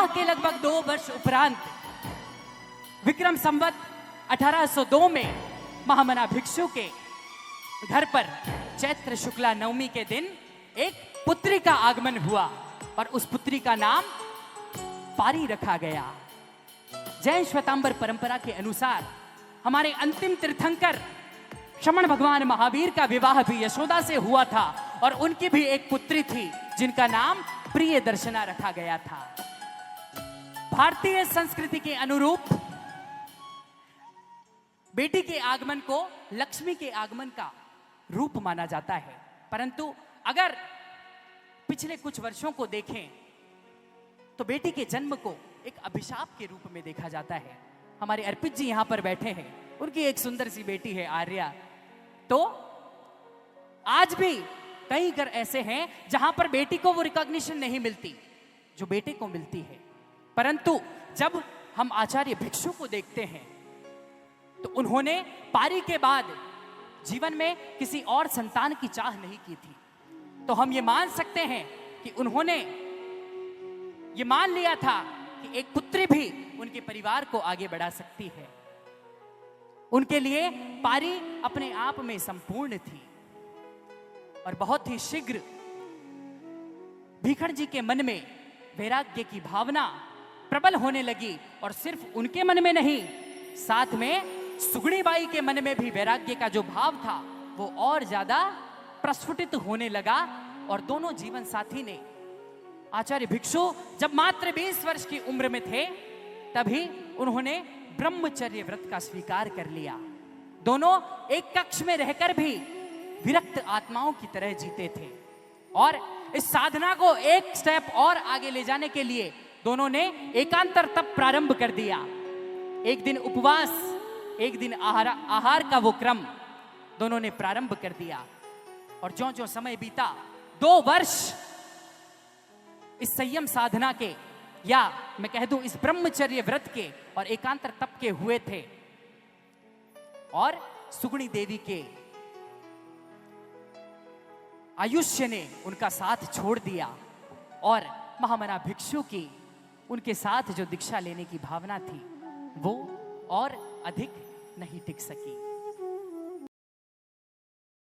के लगभग 2 वर्ष उपरांत विक्रम संवत 1802 में महामना भिक्षु के घर पर चैत्र शुक्ला नवमी के दिन एक पुत्री का आगमन हुआ और उस पुत्री का नाम पारी रखा गया। जैन श्वेतांबर परंपरा के अनुसार हमारे अंतिम तीर्थंकर श्रमण भगवान महावीर का विवाह भी यशोदा से हुआ था और उनकी भी एक पुत्री थी जिनका नाम प्रिय दर्शना रखा गया था। भारतीय संस्कृति के अनुरूप बेटी के आगमन को लक्ष्मी के आगमन का रूप माना जाता है, परंतु अगर पिछले कुछ वर्षों को देखें तो बेटी के जन्म को एक अभिशाप के रूप में देखा जाता है। हमारे अर्पित जी यहां पर बैठे हैं, उनकी एक सुंदर सी बेटी है आर्या। तो आज भी कई घर ऐसे हैं जहां पर बेटी को वो रिकॉग्निशन नहीं मिलती जो बेटे को मिलती है, परंतु जब हम आचार्य भिक्षु को देखते हैं तो उन्होंने पारी के बाद जीवन में किसी और संतान की चाह नहीं की थी। तो हम ये मान सकते हैं कि उन्होंने ये मान लिया था कि एक पुत्री भी उनके परिवार को आगे बढ़ा सकती है। उनके लिए पारी अपने आप में संपूर्ण थी और बहुत ही शीघ्र भीखण जी के मन में वैराग्य की भावना प्रबल होने लगी और सिर्फ उनके मन में नहीं, साथ में सुगणी बाई के मन में भी वैराग्य का जो भाव था वो और ज्यादा प्रस्फुटित होने लगा और दोनों जीवन साथी ने आचार्य भिक्षु जब मात्र 20 वर्ष की उम्र में थे तभी उन्होंने ब्रह्मचर्य व्रत का स्वीकार कर लिया। दोनों एक कक्ष में रहकर भी विरक्त आत्माओं की तरह जीते थे और इस साधना को एक स्टेप और आगे ले जाने के लिए दोनों ने एकांतर तप प्रारंभ कर दिया। एक दिन उपवास, एक दिन आहार का वो क्रम दोनों ने प्रारंभ कर दिया और ज्यों ज्यों समय बीता 2 वर्ष इस संयम साधना के या मैं कह दूं इस ब्रह्मचर्य व्रत के और एकांतर तप के हुए थे और सुगुणी देवी के आयुष्य ने उनका साथ छोड़ दिया और महामना भिक्षु की उनके साथ जो दीक्षा लेने की भावना थी वो और अधिक नहीं टिक सकी।